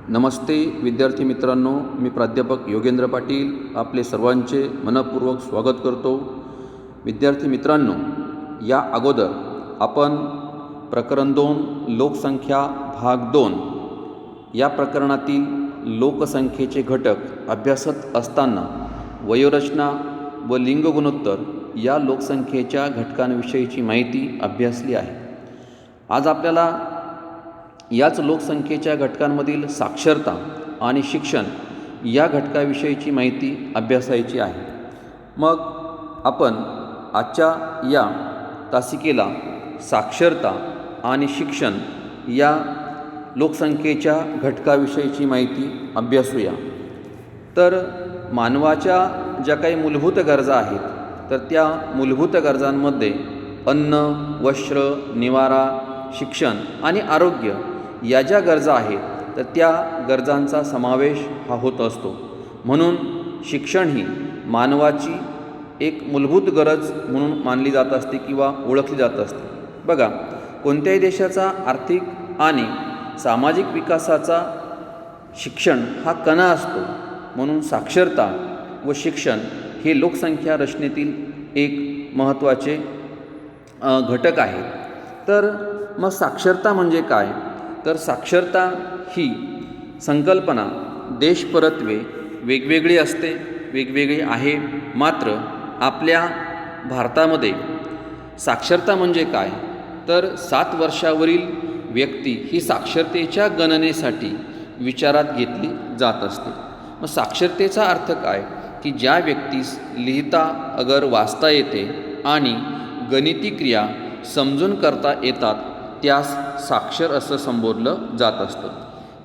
नमस्ते विद्यार्थी मित्रांनो, मी प्राध्यापक योगेंद्र पाटील आपले सर्वांचे मनपूर्वक स्वागत करतो। विद्यार्थी मित्रांनो, या अगोदर आपण प्रकरण 2 लोकसंख्या भाग 2 या प्रकरणातील लोकसंख्येचे घटक अभ्यासत असताना वयोरचना व लिंग गुणोत्तर या लोकसंख्येच्या घटकांविषयीची माहिती अभ्यासली आहे। आज आपल्याला याच लोकसंख्येच्या घटकांमधील साक्षरता आणि शिक्षण या घटकाविषयीची माहिती अभ्यासायची आहे। मग आपण आजच्या या तासिकेला साक्षरता आणि शिक्षण या लोकसंख्येच्या घटकाविषयीची माहिती अभ्यासूया। तर मानवाच्या ज्या काही मूलभूत गरजा आहेत, तर त्या मूलभूत गरजांमध्ये अन्न, वस्त्र, निवारा, शिक्षण आणि आरोग्य या ज्या गरजा आहेत, तर त्या गरजांचा समावेश हा होत असतो। म्हणून शिक्षण ही मानवाची एक मूलभूत गरज म्हणून मानली जात असते किंवा ओळखली जात असते। बघा, कोणत्याही देशाचा आर्थिक आणि सामाजिक विकासाचा शिक्षण हा कणा असतो। म्हणून साक्षरता व शिक्षण हे लोकसंख्या रचनेतील एक महत्त्वाचे घटक आहेत। तर मग साक्षरता म्हणजे काय? तर साक्षरता ही संकल्पना देशपरत्वे वेगवेगळी असते, वेगवेगळी आहे। मात्र आपल्या भारतामध्ये साक्षरता म्हणजे काय? तर 7 वर्षावरील व्यक्ती ही साक्षरतेच्या गणनेसाठी विचारात घेतली जात असते। मग साक्षरतेचा अर्थ काय? की ज्या व्यक्तीस लिहिता अगर वाचता येते आणि गणिती क्रिया समजून करता येतात त्यास साक्षर असं संबोधलं जात असतं।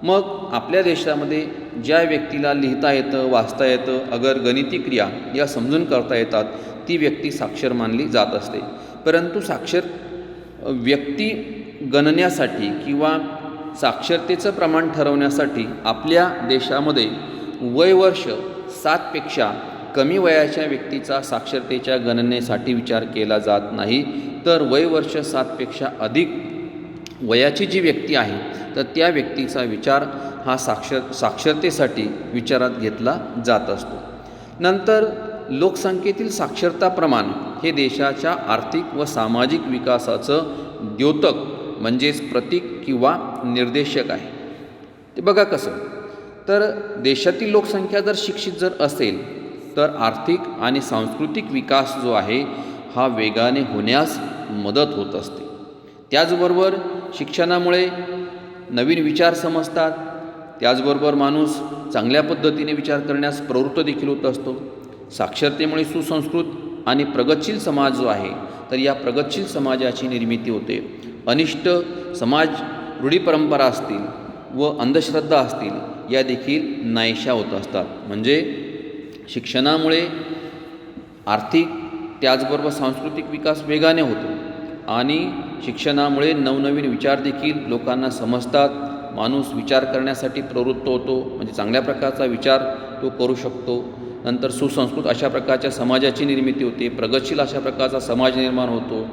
मग आपल्या देशामध्ये ज्या व्यक्तीला लिहिता येतं, वाचता येतं, अगर गणिती क्रिया या समजून करता येतात, ती व्यक्ती साक्षर मानली जात असते। परंतु साक्षर व्यक्ती गणण्यासाठी किंवा साक्षरतेचं प्रमाण ठरवण्यासाठी आपल्या देशामध्ये वयवर्ष 7 पेक्षा कमी वयाच्या व्यक्तीचा साक्षरतेच्या गणनेसाठी विचार केला जात नाही। तर वयवर्ष 7 पेक्षा अधिक वयाची जी व्यक्ती आहे, तर त्या व्यक्तीचा विचार हा साक्षरतेसाठी विचारात घेतला जात असतो। नंतर लोकसंख्येतील साक्षरता प्रमाण हे देशाच्या आर्थिक व सामाजिक विकासाचं द्योतक म्हणजेच प्रतीक किंवा निर्देशक आहे। ते बघा कसं, तर देशातील लोकसंख्या जर शिक्षित जर असेल तर आर्थिक आणि सांस्कृतिक विकास जो आहे हा वेगाने होण्यास मदत होत असते। त्याचबरोबर शिक्षणामुळे नवीन विचार समजतात, त्याचबरोबर माणूस चांगल्या पद्धतीने विचार करण्यास प्रवृत्त देखील होत असतो। साक्षरतेमुळे सुसंस्कृत आणि प्रगतशील समाज जो आहे, तर या प्रगतशील समाजाची निर्मिती होते। अनिष्ट समाज रूढी परंपरा असतील व अंधश्रद्धा असतील या देखील नाहीशा होत असतात। म्हणजे शिक्षणामुळे आर्थिक त्याचबरोबर सांस्कृतिक विकास वेगाने होतो आणि शिक्षणामुळे नवनवीन विचार देखील लोकांना समजतात। माणूस विचार करण्यासाठी प्रवृत्त होतो, म्हणजे चांगल्या प्रकारचा विचार तो करू शकतो। नंतर सुसंस्कृत अशा प्रकारच्या समाजाची निर्मिती होते, प्रगतशील अशा प्रकारचा समाज निर्माण होतो।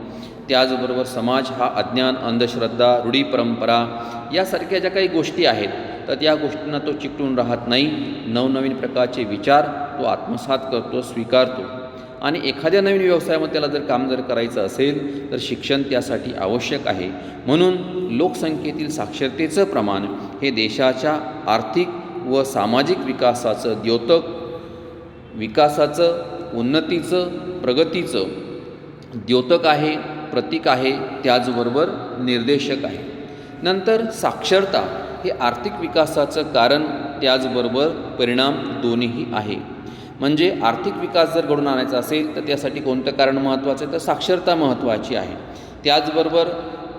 त्याचबरोबर समाज हा अज्ञान, अंधश्रद्धा, रूढी परंपरा यासारख्या ज्या काही गोष्टी आहेत, तर त्या गोष्टींना तो चिकटून राहत नाही। नवनवीन प्रकारचे विचार तो आत्मसात करतो, स्वीकारतो। आणि एखाद्या नवीन व्यवसायामध्ये त्याला जर काम करायचं असेल तर शिक्षण त्यासाठी आवश्यक आहे। म्हणून लोकसंख्येतील साक्षरतेचं प्रमाण हे देशाच्या आर्थिक व सामाजिक विकासाचं द्योतक, विकासाचं, उन्नतीचं, प्रगतीचं द्योतक आहे, प्रतीक आहे, त्याचबरोबर निर्देशक आहे। नंतर साक्षरता हे आर्थिक विकासाचं कारण त्याचबरोबर परिणाम दोन्हीही आहे। म्हणजे आर्थिक विकास जर घडून आणायचा असेल तर त्यासाठी कोणतं कारण महत्त्वाचं आहे? तर साक्षरता महत्त्वाची आहे। त्याचबरोबर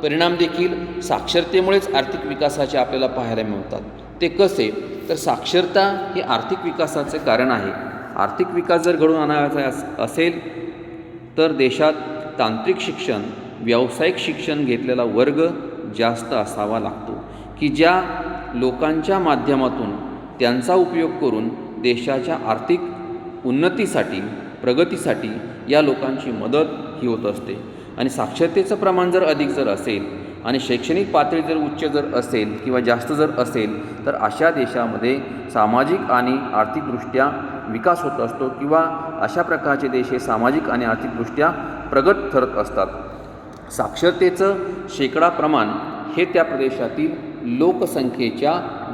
परिणाम देखील साक्षरतेमुळेच आर्थिक विकासाचे आपल्याला पाहायला मिळतात। ते कसे? तर साक्षरता हे आर्थिक विकासाचे कारण आहे। आर्थिक विकास जर घडून आणायचा असेल तर देशात तांत्रिक शिक्षण, व्यावसायिक शिक्षण घेतलेला वर्ग जास्त असावा लागतो, की ज्या लोकांच्या माध्यमातून त्यांचा उपयोग करून देशाच्या आर्थिक उन्नतीसाठी, प्रगतीसाठी या लोकांची मदत ही होत असते। आणि साक्षरतेचं प्रमाण जर अधिक जर असेल आणि शैक्षणिक पातळी जर उच्च जर असेल किंवा जास्त जर असेल तर अशा देशामध्ये सामाजिक आणि आर्थिकदृष्ट्या विकास होत असतो किंवा अशा प्रकारचे देश हे सामाजिक आणि आर्थिकदृष्ट्या प्रगत ठरत असतात. साक्षरतेचं शेकडा प्रमाण हे त्या प्रदेशातील लोकसंख्येच्या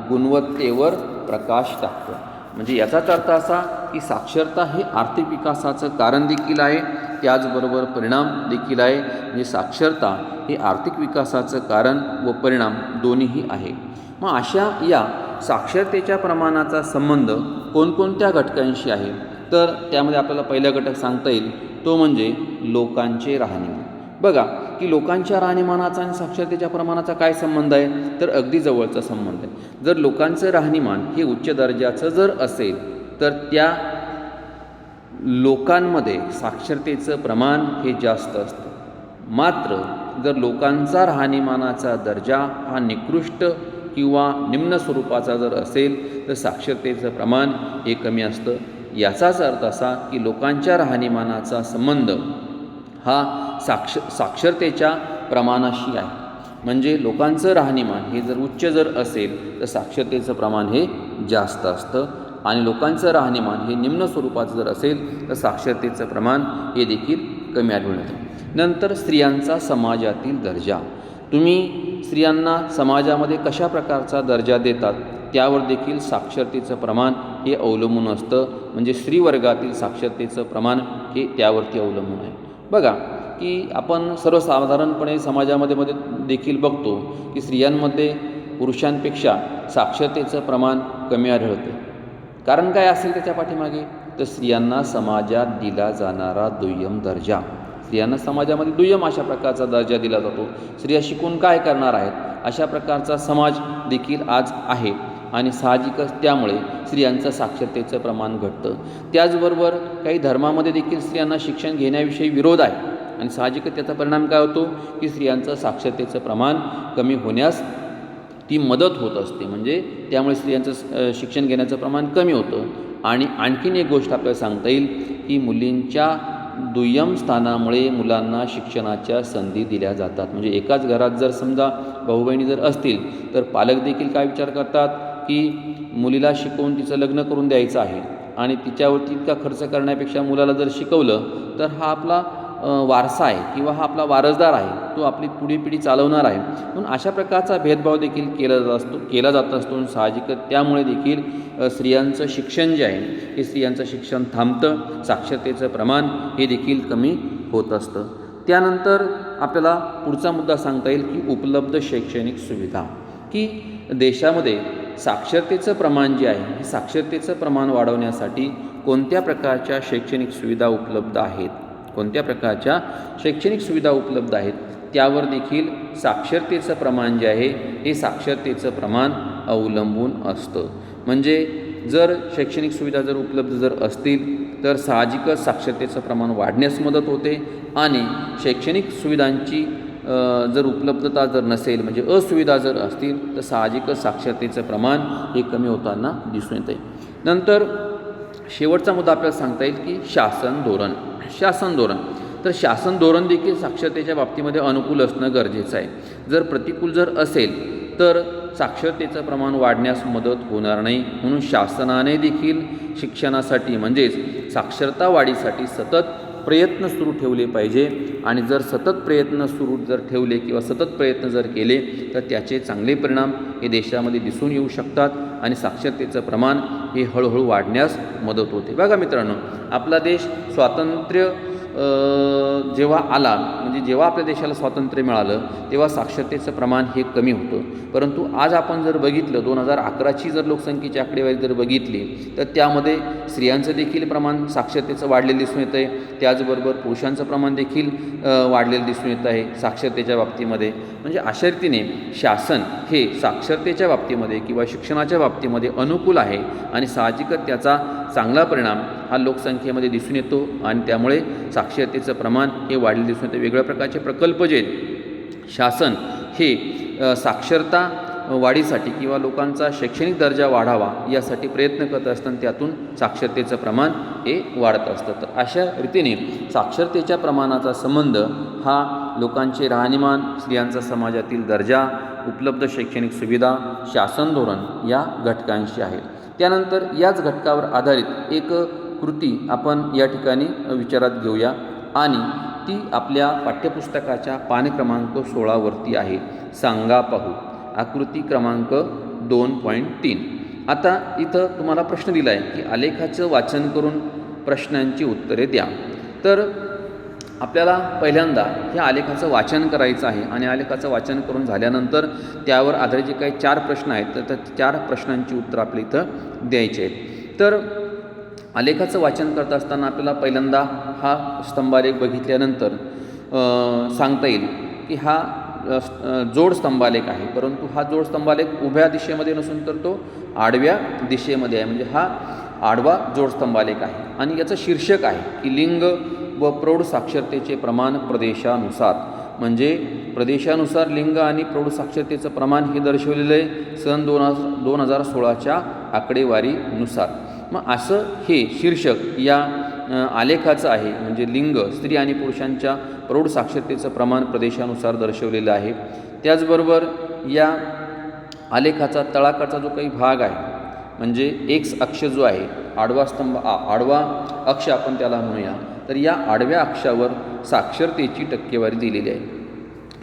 गुणवत्तेवर प्रकाश टाकतं. म्हणजे याचाच अर्थ असा की साक्षरता हे आर्थिक विकासाचं कारण देखील आहे, त्याचबरोबर परिणाम देखील आहे. म्हणजे साक्षरता हे आर्थिक विकासाचं कारण व परिणाम दोन्हीही आहे. मग अशा या साक्षरतेच्या प्रमाणाचा संबंध कोणकोणत्या घटकांशी आहे, तर त्यामध्ये आपल्याला पहिला घटक सांगता येईल तो म्हणजे लोकांचे राहणीमान. बघा की लोकांच्या राहणीमानाचा आणि साक्षरतेच्या प्रमाणाचा काय संबंध आहे, तर अगदी जवळचा संबंध आहे. जर लोकांचं राहणीमान हे उच्च दर्जाचं जर असेल तर त्या लोकांमध्ये साक्षरतेचं प्रमाण हे जास्त असतं. मात्र जर लोकांचा राहणीमानाचा दर्जा हा निकृष्ट किंवा निम्न स्वरूपाचा जर असेल तर साक्षरतेचं प्रमाण हे कमी असतं. याचाच अर्थ असा की लोकांच्या राहणीमानाचा संबंध हा साक्षरतेच्या प्रमाणाशी आहे. म्हणजे लोकांचं राहणीमान हे जर उच्च जर असेल तर साक्षरतेचं प्रमाण हे जास्त असतं आणि लोकांचं राहणीमान हे निम्न स्वरूपाचं जर असेल तर साक्षरतेचं प्रमाण हे देखील कमी आढळून येतं. नंतर स्त्रियांचा समाजातील दर्जा. तुम्ही स्त्रियांना समाजामध्ये कशा प्रकारचा दर्जा देतात त्यावर देखील साक्षरतेचं प्रमाण हे अवलंबून असतं. म्हणजे स्त्रीवर्गातील साक्षरतेचं प्रमाण हे त्यावरती अवलंबून आहे. बघा की आपण सर्वसाधारणपणे समाजामध्ये देखील बघतो की स्त्रियांमध्ये पुरुषांपेक्षा साक्षरतेचं प्रमाण कमी आढळतं. कारण काय असेल त्याच्या पाठीमागे, तर स्त्रियांना समाजात दिला जाणारा दुय्यम दर्जा. स्त्रियांना समाजामध्ये दुय्यम अशा प्रकारचा दर्जा दिला जातो. स्त्रिया शिकून काय करणार आहेत अशा प्रकारचा समाज देखील आज आहे आणि साहजिकच त्यामुळे स्त्रियांचं साक्षरतेचं प्रमाण घटतं. त्याचबरोबर काही धर्मामध्ये देखील स्त्रियांना शिक्षण घेण्याविषयी विरोध आहे आणि साहजिकच त्याचा परिणाम काय होतो की स्त्रियांचं साक्षरतेचं प्रमाण कमी होण्यास ती मदत होत असते. म्हणजे त्यामुळे स्त्रियांचं शिक्षण घेण्याचं प्रमाण कमी होतं. आणि आणखीन एक गोष्ट आपल्याला सांगता येईल की मुलींच्या दुय्यम स्थानामुळे मुलांना शिक्षणाच्या संधी दिल्या जातात. म्हणजे एकाच घरात जर समजा भाऊ बहिणी जर असतील तर पालक देखील काय विचार करतात की मुलीला शिकवून तिचं लग्न करून द्यायचं आहे आणि तिच्यावरती इतका खर्च करण्यापेक्षा मुलाला जर शिकवलं तर हा आपला वारसा आहे किंवा हा आपला वारसदार आहे, तो आपली पुढी पिढी चालवणार आहे. म्हणून अशा प्रकारचा भेदभाव देखील केला जात असतो. साहजिकच त्यामुळे देखील स्त्रियांचं शिक्षण जे आहे हे स्त्रियांचं शिक्षण थांबतं. साक्षरतेचं प्रमाण हे देखील कमी होत असतं. त्यानंतर आपल्याला पुढचा मुद्दा सांगता येईल की उपलब्ध शैक्षणिक सुविधा. की देशामध्ये साक्षरतेचं प्रमाण जे आहे हे साक्षरतेचं प्रमाण वाढवण्यासाठी कोणत्या प्रकारच्या शैक्षणिक सुविधा उपलब्ध आहेत, कोणत्या प्रकारच्या शैक्षणिक सुविधा उपलब्ध आहेत त्यावर देखील साक्षरतेचं प्रमाण जे आहे हे साक्षरतेचं प्रमाण अवलंबून असतं. म्हणजे जर शैक्षणिक सुविधा जर उपलब्ध जर असतील तर साहजिकच साक्षरतेचं प्रमाण वाढण्यास मदत होते आणि शैक्षणिक सुविधांची जर उपलब्धता जर नसेल म्हणजे असुविधा जर असतील तर साहजिकच साक्षरतेचं प्रमाण हे कमी होताना दिसून येते. नंतर शेवटचा मुद्दा आपल्याला सांगता येईल की शासन धोरण. तर शासन धोरण देखील साक्षरतेच्या बाबतीमध्ये अनुकूल असणं गरजेचं आहे. जर प्रतिकूल जर असेल तर साक्षरतेचं प्रमाण वाढण्यास मदत होणार नाही. म्हणून शासनाने देखील शिक्षणासाठी म्हणजेच साक्षरता वाढीसाठी सतत प्रयत्न सुरू ठेवले पाहिजे आणि जर सतत प्रयत्न सुरू जर ठेवले किंवा सतत प्रयत्न जर केले तर त्याचे चांगले परिणाम हे देशामध्ये दिसून येऊ शकतात आणि साक्षरतेचं प्रमाण हे हळूहळू वाढण्यास मदत होते. बघा मित्रांनो, आपला देश स्वातंत्र्य जेव्हा आला म्हणजे जेव्हा आपल्या देशाला स्वातंत्र्य मिळालं तेव्हा साक्षरतेचं प्रमाण हे कमी होतं. परंतु आज आपण जर बघितलं 2011ची जर लोकसंख्येची आकडेवारी जर बघितली तर त्यामध्ये स्त्रियांचं देखील प्रमाण साक्षरतेचं वाढलेलं दिसून येतं आहे. त्याचबरोबर पुरुषांचं प्रमाण देखील वाढलेलं दिसून येत आहे साक्षरतेच्या बाबतीमध्ये. म्हणजे अशा रीतीने शासन हे साक्षरतेच्या बाबतीमध्ये किंवा शिक्षणाच्या बाबतीमध्ये अनुकूल आहे आणि साहजिकच त्याचा चांगला परिणाम हा लोकसंख्येमध्ये दिसून येतो आणि त्यामुळे साक्षरतेचं प्रमाण हे वाढलेलं दिसून येतं. वेगवेगळ्या प्रकारचे प्रकल्प जे आहेत शासन हे साक्षरता वाढीसाठी किंवा लोकांचा शैक्षणिक दर्जा वाढावा यासाठी प्रयत्न करत असताना त्यातून साक्षरतेचं प्रमाण हे वाढत असतं. तर अशा रीतीने साक्षरतेच्या प्रमाणाचा संबंध हा लोकांचे राहणीमान, स्त्रियांचा समाजातील दर्जा, उपलब्ध शैक्षणिक सुविधा, शासन धोरण या घटकांशी आहे. त्यानंतर याच घटकावर आधारित एक कृती आपण या ठिकाणी विचारात घेऊया आणि ती आपल्या पाठ्यपुस्तकाच्या पान क्रमांक 16 वरती आहे. सांगा पाहू, आकृती क्रमांक 2.3. आता इथं तुम्हाला प्रश्न दिला आहे की आलेखाचं वाचन करून प्रश्नांची उत्तरे द्या. तर आपल्याला पहिल्यांदा ह्या आलेखाचं वाचन करायचं आहे आणि आलेखाचं वाचन करून झाल्यानंतर त्यावर आधारित जे काही 4 प्रश्न आहेत तर त्या 4 प्रश्नांची उत्तरं आपल्या इथं द्यायची आहेत. तर आलेखाचं वाचन करत असताना आपल्याला पहिल्यांदा हा स्तंभालेख बघितल्यानंतर सांगता येईल की हा जोड स्तंभालेख आहे, परंतु हा जोड स्तंभालेख उभ्या दिशेमध्ये नसून तर तो आडव्या दिशेमध्ये आहे. म्हणजे हा आडवा जोड स्तंभालेख आहे आणि याचं शीर्षक आहे की लिंग व प्रौढ साक्षरतेचे प्रमाण प्रदेशानुसार. म्हणजे प्रदेशानुसार लिंग आणि प्रौढ साक्षरतेचं प्रमाण हे दर्शवलेलं आहे सन 2016च्या आकडेवारीनुसार. मग असं हे शीर्षक या आलेखाचं आहे. म्हणजे लिंग, स्त्री आणि पुरुषांच्या प्रौढ साक्षरतेचं प्रमाण प्रदेशानुसार दर्शवलेलं आहे. त्याचबरोबर या आलेखाचा तळाकडचा जो काही भाग आहे म्हणजे एक्स अक्ष जो आहे, आडवा अक्ष आपण त्याला म्हणूया, तर या आडव्या अक्षावर साक्षरतेची टक्केवारी दिलेली आहे.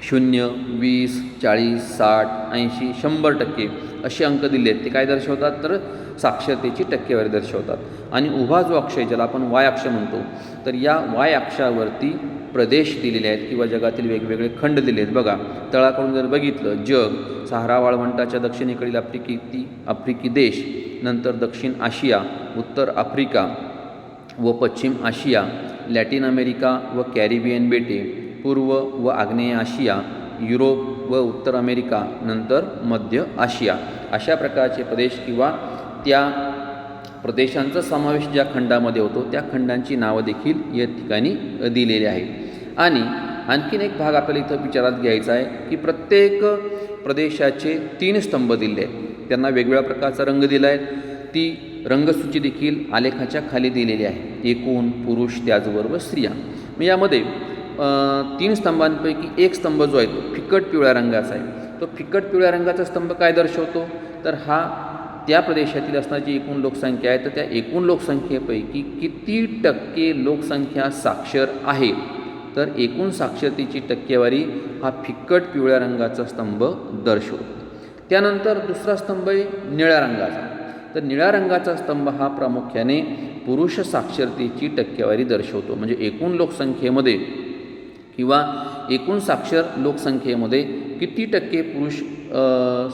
0, 20, 40, 60, 80, 100% असे अंक दिले आहेत. ते काय दर्शवतात तर साक्षरतेची टक्केवारी दर्शवतात. आणि उभा जो अक्ष आहे ज्याला आपण वाय अक्ष म्हणतो, तर या वाय अक्षावरती प्रदेश दिलेले आहेत किंवा जगातील वेगवेगळे खंड दिले आहेत. बघा, तळाकडून जर बघितलं जग, सहारा वाळवंटाच्या दक्षिणेकडील आफ्रिकी देश, नंतर दक्षिण आशिया, उत्तर आफ्रिका व पश्चिम आशिया, लॅटिन अमेरिका व कॅरिबियन बेटे, पूर्व व आग्नेय आशिया, युरोप व उत्तर अमेरिका, नंतर मध्य आशिया, अशा प्रकारचे प्रदेश किंवा त्या प्रदेशांचा समावेश ज्या खंडामध्ये होतो त्या खंडांची नावं देखील या ठिकाणी दिलेली आहेत. आणि आणखीन एक भाग आपल्याला इथं विचारात घ्यायचा आहे की प्रत्येक प्रदेशाचे 3 स्तंभ दिले आहेत, त्यांना वेगवेगळ्या प्रकारचा रंग दिला आहे. ती रंगसूची देखील आलेखाच्या खाली दिलेली आहे. एकूण, पुरुष, त्याचबरोबर स्त्रिया. मग यामध्ये 3 स्तंभांपैकी एक स्तंभ जो आहे तो फिकट पिवळ्या रंगाचा आहे. तो फिकट पिवळ्या रंगाचा स्तंभ काय दर्शवतो तर हा त्या प्रदेशातील असणारी एकूण लोकसंख्या आहे, तर त्या एकूण लोकसंख्येपैकी किती टक्के लोकसंख्या साक्षर आहे, तर एकूण साक्षरतेची टक्केवारी हा फिकट पिवळ्या रंगाचा स्तंभ दर्शवतो. त्यानंतर दुसरा स्तंभ आहे निळ्या रंगाचा. तर निळ्या रंगाचा स्तंभ हा प्रामुख्याने पुरुष साक्षरतेची टक्केवारी दर्शवतो. म्हणजे एकूण लोकसंख्येमध्ये किंवा एकूण साक्षर लोकसंख्येमध्ये किती टक्के पुरुष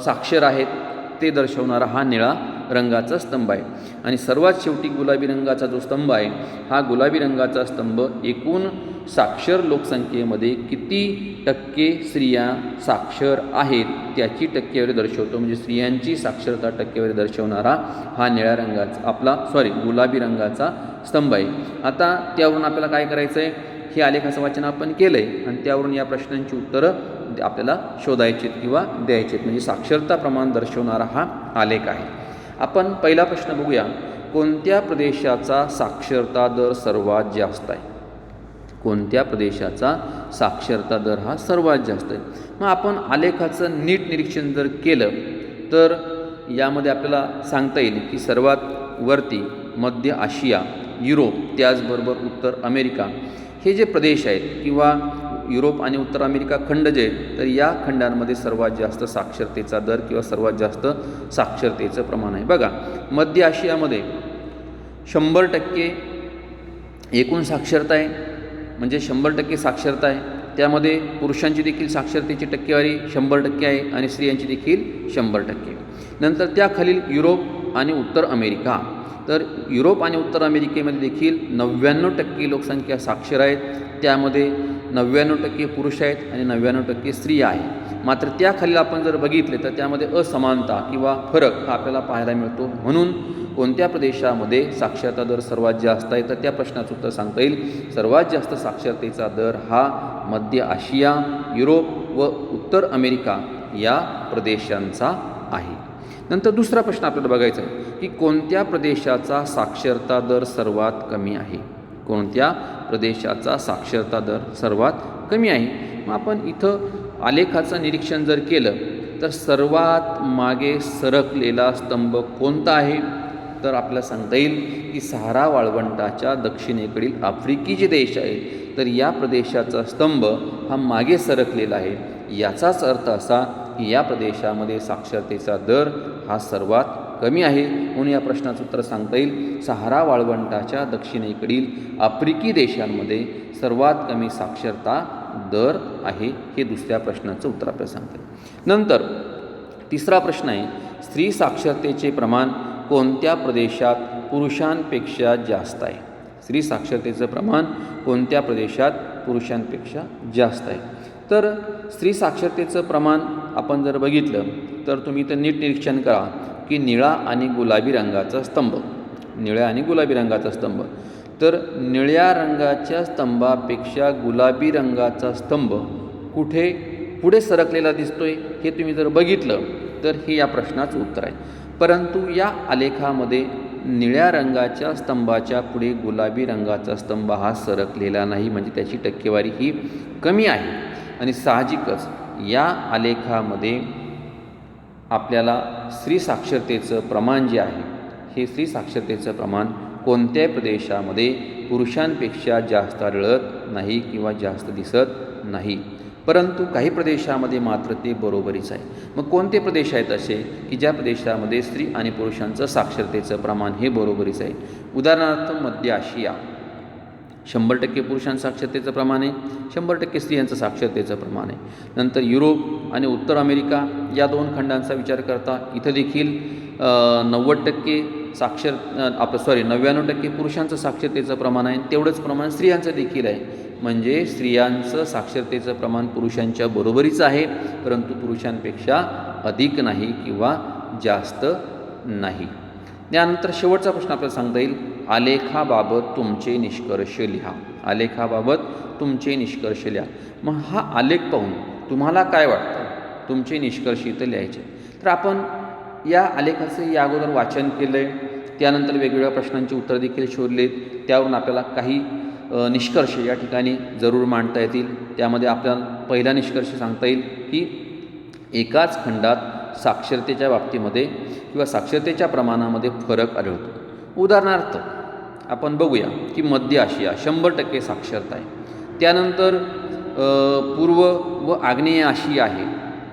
साक्षर आहेत ते दर्शवणारा हा निळा रंगाचा स्तंभ आहे. आणि सर्वात शेवटी गुलाबी रंगाचा जो स्तंभ आहे हा गुलाबी रंगाचा स्तंभ एकूण साक्षर लोकसंख्येमध्ये किती टक्के स्त्रिया साक्षर आहेत त्याची टक्केवारी दर्शवतो. म्हणजे स्त्रियांची साक्षरता टक्केवारी दर्शवणारा हा निळ्या रंगाचा गुलाबी रंगाचा स्तंभ आहे. आता त्यावरून आपल्याला काय करायचं आहे, हे आलेखाचं वाचन आपण केलं आहे आणि त्यावरून या प्रश्नांची उत्तरं आपल्याला शोधायची किंवा द्यायची. म्हणजे साक्षरता प्रमाण दर्शवणारा हा आलेख आहे. आपण पहिला प्रश्न बघूया. कोणत्या प्रदेशाचा साक्षरता दर सर्वात जास्त आहे? कोणत्या प्रदेशाचा साक्षरता दर हा सर्वात जास्त आहे? मग आपण आलेखाचं नीट निरीक्षण जर केलं तर यामध्ये आपल्याला सांगता येईल की सर्वात वरती मध्य आशिया, युरोप, त्याचबरोबर उत्तर अमेरिका हे जे प्रदेश आहेत किंवा युरोप आणि उत्तर अमेरिका खंड जे आहेत, तर या खंडांमध्ये सर्वात जास्त साक्षरतेचा दर किंवा सर्वात जास्त साक्षरतेचं प्रमाण आहे. बघा, मध्य आशियामध्ये 100% एकूण साक्षरता आहे. म्हणजे 100% साक्षरता आहे. त्यामध्ये पुरुषांची देखील साक्षरतेची टक्केवारी 100% आहे आणि स्त्रियांची देखील 100%. नंतर त्याखालील युरोप आणि उत्तर अमेरिका. तर युरोप आणि उत्तर अमेरिकेमध्ये देखील 99% लोकसंख्या साक्षर आहेत. त्यामध्ये 99% पुरुष आहेत आणि 99% स्त्रिया आहेत. मात्र त्याखाली आपण जर बघितले तर त्यामध्ये असमानता किंवा फरक हा आपल्याला पाहायला मिळतो. म्हणून कोणत्या प्रदेशामध्ये साक्षरता दर सर्वात जास्त आहे, तर त्या प्रश्नाचं उत्तर सांगता येईल सर्वात जास्त साक्षरतेचा दर हा मध्य आशिया, युरोप व उत्तर अमेरिका या प्रदेशांचा आहे. नंतर दुसरा प्रश्न आपल्याला बघायचा आहे की कोणत्या प्रदेशाचा साक्षरता दर सर्वात कमी आहे. कोणत्या प्रदेशाचा साक्षरता दर सर्वात कमी आहे. मग आपण इथं आलेखाचं निरीक्षण जर केलं तर सर्वात मागे सरकलेला स्तंभ कोणता आहे, तर आपल्याला सांगता येईल की सहारा वाळवंटाच्या दक्षिणेकडील आफ्रिकी जे देश आहेत तर या प्रदेशाचा स्तंभ हा मागे सरकलेला आहे. याचाच अर्थ असा की या प्रदेशामध्ये साक्षरतेचा दर हा सर्वात कमी आहे. म्हणून या प्रश्नाचं उत्तर सांगता येईल सहारा वाळवंटाच्या दक्षिणेकडील आफ्रिकी देशांमध्ये सर्वात कमी साक्षरता दर आहे. हे दुसऱ्या प्रश्नाचं उत्तर आपल्याला सांगता येईल. नंतर तिसरा प्रश्न आहे स्त्री साक्षरतेचे प्रमाण कोणत्या प्रदेशात पुरुषांपेक्षा जास्त आहे. स्त्री साक्षरतेचं प्रमाण कोणत्या प्रदेशात पुरुषांपेक्षा जास्त आहे. तर स्त्री साक्षरतेचं प्रमाण आपण जर बघितलं तर तुम्ही तर नीट निरीक्षण करा की निळा आणि गुलाबी रंगाचा स्तंभ, निळ्या आणि गुलाबी रंगाचा स्तंभ, तर निळ्या रंगाच्या स्तंभापेक्षा गुलाबी रंगाचा स्तंभ कुठे पुढे सरकलेला दिसतोय हे तुम्ही जर बघितलं तर हे या प्रश्नाचं उत्तर आहे. परंतु या आलेखामध्ये निळ्या रंगाच्या स्तंभाच्या पुढे गुलाबी रंगाचा स्तंभ हा सरकलेला नाही, म्हणजे त्याची टक्केवारी ही कमी आहे. आणि साहजिकच या आलेखामध्ये आपल्याला स्त्री साक्षरतेचं प्रमाण जे आहे हे स्त्री साक्षरतेचं प्रमाण कोणत्याही प्रदेशामध्ये पुरुषांपेक्षा जास्त आढळत नाही किंवा जास्त दिसत नाही. परंतु काही प्रदेशामध्ये मात्र ते बरोबरीच आहे. मग कोणते प्रदेश आहेत असे की ज्या प्रदेशामध्ये स्त्री आणि पुरुषांचं साक्षरतेचं प्रमाण हे बरोबरीच आहे. उदाहरणार्थ मध्य आशिया 100% पुरुषांचं साक्षरतेचं प्रमाण आहे, 100% स्त्रियांचं साक्षरतेचं प्रमाण आहे. नंतर युरोप आणि उत्तर अमेरिका या दोन खंडांचा विचार करता इथं देखील 90% 99% पुरुषांचं साक्षरतेचं प्रमाण आहे. तेवढंच प्रमाण स्त्रियांचं देखील आहे. म्हणजे स्त्रियांचं साक्षरतेचं प्रमाण पुरुषांच्या बरोबरीचं आहे, परंतु पुरुषांपेक्षा अधिक नाही किंवा जास्त नाही. त्यानंतर शेवटचा प्रश्न आपल्याला सांगता येईल आलेखाबाबत तुमचे निष्कर्ष लिहा. आलेखाबाबत तुमचे निष्कर्ष लिहा. मग हा आलेख पाहून तुम्हाला काय वाटतं, तुमचे निष्कर्ष इथं लिहायचे. तर आपण या आलेखाचं या अगोदर वाचन केलं आहे, त्यानंतर वेगवेगळ्या प्रश्नांची उत्तर देखील शोधलेत. त्यावरून आपल्याला काही निष्कर्ष या ठिकाणी जरूर मांडता येतील. त्यामध्ये आपल्याला पहिला निष्कर्ष सांगता येईल की एकाच खंडात साक्षरतेच्या बाबतीमध्ये किंवा साक्षरतेच्या प्रमाणामध्ये फरक आढळतो. उदाहरणार्थ आपण बघूया की मध्य आशिया 100% साक्षरता आहे. त्यानंतर पूर्व व आग्नेय आशिया आहे,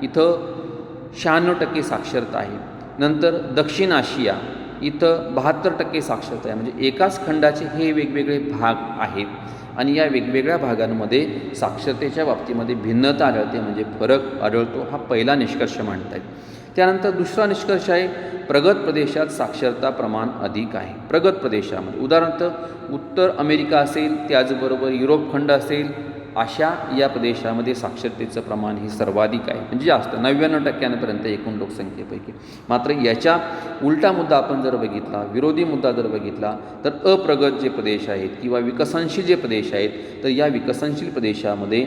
इथं 96% साक्षरता आहे. नंतर दक्षिण आशिया इथं 72% साक्षरता आहे. म्हणजे एकाच खंडाचे हे वेगवेगळे भाग आहेत आणि या वेगवेगळ्या भागांमध्ये साक्षरतेच्या बाबतीमध्ये भिन्नता आढळते, म्हणजे फरक आढळतो. हा पहिला निष्कर्ष मांडता येईल. त्यानंतर दुसरा निष्कर्ष आहे प्रगत प्रदेशात साक्षरता प्रमाण अधिक आहे. प्रगत प्रदेशामध्ये उदाहरणार्थ उत्तर अमेरिका असेल, त्याचबरोबर युरोप खंड असेल, अशा या प्रदेशामध्ये साक्षरतेचं प्रमाण हे सर्वाधिक आहे, म्हणजे जास्त 99% एकूण लोकसंख्येपैकी. मात्र याच्या उलटा मुद्दा आपण जर बघितला, विरोधी मुद्दा जर बघितला, तर अप्रगत जे प्रदेश आहेत किंवा विकसनशील जे प्रदेश आहेत तर या विकसनशील प्रदेशामध्ये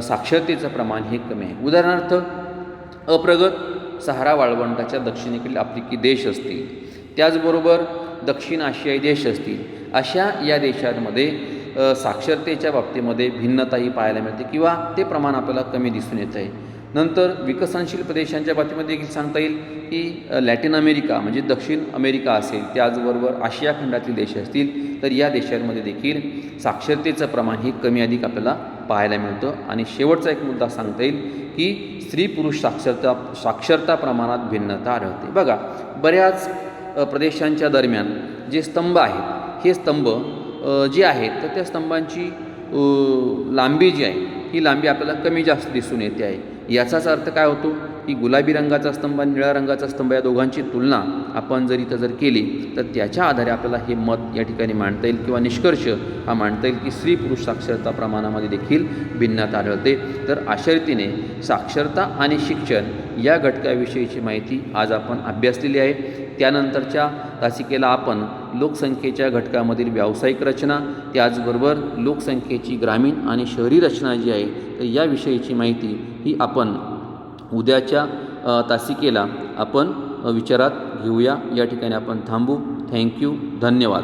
साक्षरतेचं प्रमाण हे कमी आहे. उदाहरणार्थ अप्रगत सहारा वाळवंटाच्या दक्षिणेकडील आफ्रिकी देश असतील, त्याचबरोबर दक्षिण आशियाई देश असतील, अशा या देशांमध्ये साक्षरतेच्या बाबतीमध्ये भिन्नताही पाहायला मिळते किंवा ते प्रमाण आपल्याला कमी दिसून येत आहे. नंतर विकसनशील प्रदेशांच्या बाबतीमध्ये देखील सांगता येईल की लॅटिन अमेरिका म्हणजे दक्षिण अमेरिका असेल, त्याचबरोबर आशिया खंडातील देश असतील, तर या देशांमध्ये देखील साक्षरतेचं प्रमाण हे कमी अधिक आपल्याला पाहायला मिळतं. आणि शेवटचा एक मुद्दा सांगता येईल की स्त्री पुरुष साक्षरता प्रमाणात भिन्नता आढळते. बघा, बऱ्याच प्रदेशांच्या दरम्यान जे स्तंभ आहेत हे स्तंभ जे आहेत तर त्या स्तंभांची लांबी जी आहे ही लांबी आपल्याला कमी जास्त दिसून येते आहे. याचाच अर्थ काय होतो की गुलाबी रंगाचा स्तंभ आणि निळ्या रंगाचा स्तंभ या दोघांची तुलना आपण जर इथं जर केली तर त्याच्या आधारे आपल्याला हे मत या ठिकाणी मांडता येईल किंवा निष्कर्ष हा मांडता येईल की स्त्री पुरुष साक्षरता प्रमाणामध्ये देखील भिन्नता आढळते. तर अशा रीतीने साक्षरता आणि शिक्षण या घटकाविषयीची माहिती आज आपण अभ्यासलेली आहे. त्यानंतरच्या तासिकेला आपण लोकसंख्येच्या घटकामधील व्यावसायिक रचना, त्याचबरोबर लोकसंख्येची ग्रामीण आणि शहरी रचना जी आहे तर याविषयीची माहिती ही आपण उद्याच्या तासिकेला आपण विचारात घेऊया. या ठिकाणी आपण थांबू. थँक्यू. धन्यवाद.